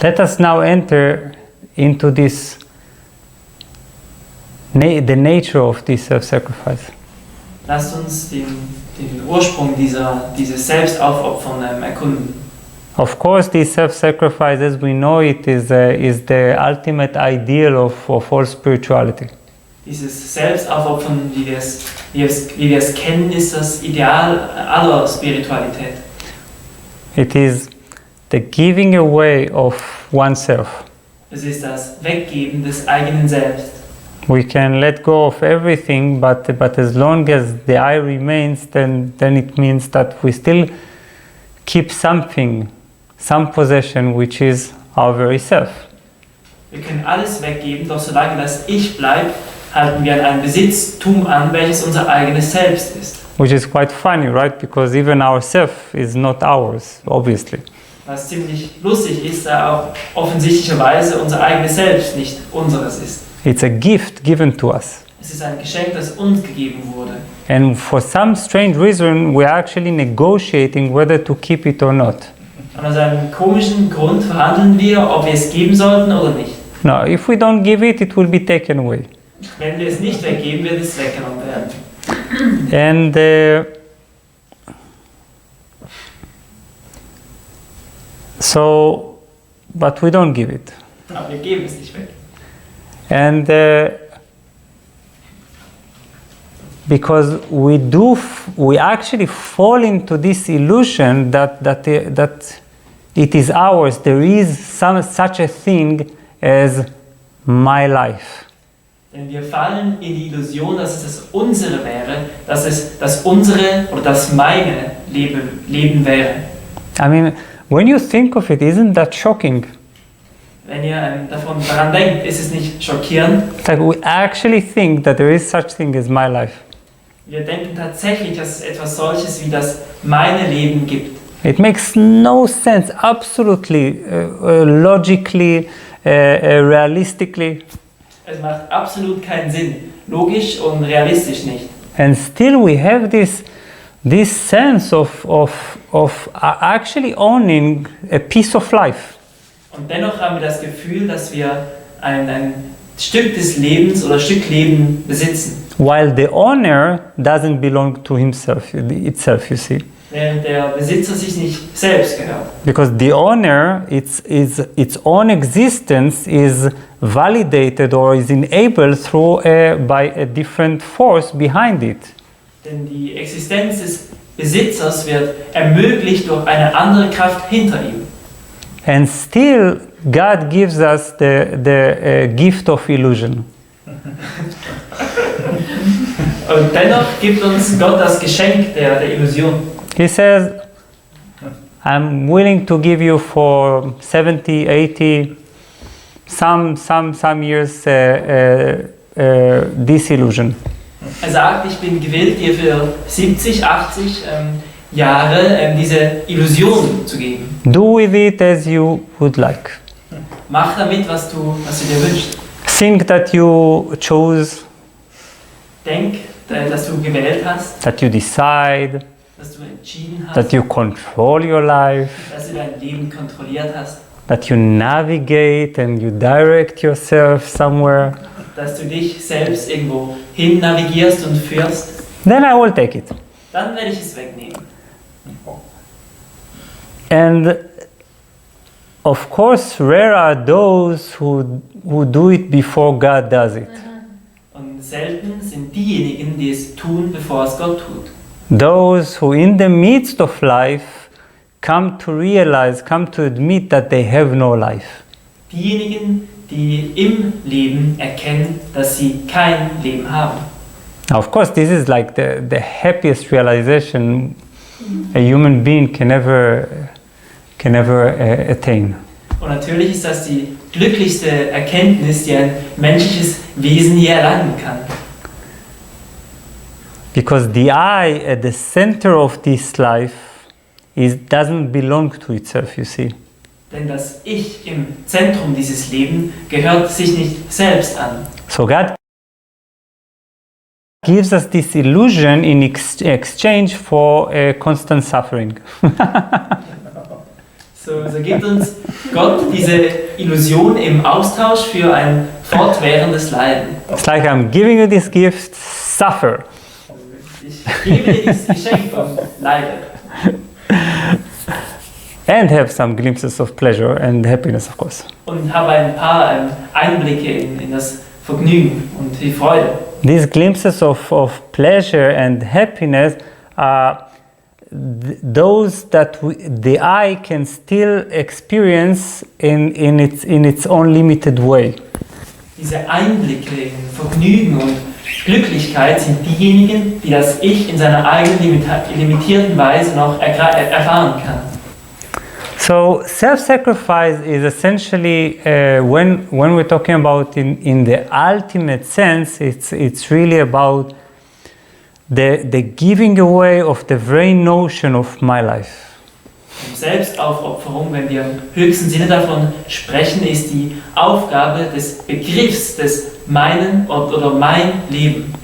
Let us now enter into this, the nature of this self-sacrifice. Lasst uns den Ursprung dieses Selbstaufopfern erkunden. Of course, this self-sacrifice, as we know it, is the ultimate ideal of all spirituality. Dieses Selbstaufopfern, wie wir es kennen, ist das Ideal aller Spiritualität. It is the giving away of oneself. Es ist das Weggeben des eigenen Selbst. We can let go of everything, but as long as the I remains, then it means that we still keep something, some possession, which is our very self. Wir können alles weggeben, doch solange das Ich bleibt, halten wir an ein Besitztum an, welches unser eigenes Selbst ist. Which is quite funny, right? Because even our self is not ours, obviously. Was ziemlich lustig ist, da auch offensichtlicherweise unser eigenes Selbst nicht unseres ist. It's a gift given to us. Es ist ein Geschenk, das uns gegeben wurde. And for some strange reason, we're actually negotiating whether to keep it or not. Und aus einem komischen Grund verhandeln wir, ob wir es geben sollten oder nicht. Now, if we don't give it, it will be taken away. Wenn wir es nicht weggeben, wird es weggenommen werden. And but we don't give it. Aber wir geben es nicht weg. And because we actually fall into this illusion that it is ours. There is such a thing as my life. Denn wir fallen in die Illusion, dass es das unsere wäre, dass es das unsere oder das meine Leben wäre. I mean, when you think of it, isn't that shocking? Wenn ihr daran denkt, ist es nicht schockierend? It's like we actually think that there is such thing as my life. Wir denken tatsächlich, dass es etwas solches wie das meine Leben gibt. It makes no sense, absolutely, logically, realistically. Es macht absolut keinen Sinn, logisch und realistisch nicht. And still we have this sense of actually owning a piece of life. Und dennoch haben wir das Gefühl, dass wir ein Stück des Lebens oder Stück Leben besitzen. While the owner doesn't belong to itself, you see. Während der Besitzer sich nicht selbst gehört. Because the owner, its own existence is validated or is enabled by a different force behind it. Denn die Existenz des Besitzers wird ermöglicht durch eine andere Kraft hinter ihm. And still, God gives us the gift of illusion. Und dennoch gibt uns Gott das Geschenk der Illusion. He says, I'm willing to give you for 70, 80, some years this illusion. Er sagt, ich bin gewillt, dir für 70, 80 Jahre diese Illusion zu geben. Do with it as you would like. Mach damit, was du dir wünschst. Think that you chose, Denk, dass du gewählt hast, that you decide, dass du entschieden hast, that you control your life, dass du dein Leben kontrolliert hast, that you navigate and you direct yourself somewhere. dass du dich selbst irgendwo hin navigierst und führst. Then I will take it. Dann werde ich es wegnehmen. And of course, rare are those who do it before God does it. Und selten sind diejenigen, die es tun, bevor es Gott tut. Those who in the midst of life come to admit that they have no life. Diejenigen, die im Leben erkennen, dass sie kein Leben haben. Now, of course, this is like the happiest realization a human being can ever attain. Und natürlich ist das die glücklichste Erkenntnis, die ein menschliches Wesen je erlangen kann. Because the I at the center of this life doesn't belong to itself, you see. Denn das Ich im Zentrum dieses Lebens gehört sich nicht selbst an. So God gives us this illusion in exchange for constant suffering. So gibt uns Gott diese Illusion im Austausch für ein fortwährendes Leiden. It's like I'm giving you this gift, suffer. Ich gebe dir dieses Geschenk von Leiden. And have some glimpses of pleasure and happiness, of course. Und habe ein paar Einblicke in das Vergnügen und die Freude. These glimpses of pleasure and happiness are those that the eye can still experience in its own limited way. Diese Einblicke in Vergnügen und Glücklichkeit sind diejenigen, die das Ich in seiner eigenen limitierten Weise noch erfahren kann. So self-sacrifice is essentially when we're talking about in the ultimate sense, it's really about the giving away of the very notion of my life. Selbstaufopferung, wenn wir im höchsten Sinne davon sprechen, ist die Aufgabe des Begriffs des meinen oder mein Leben.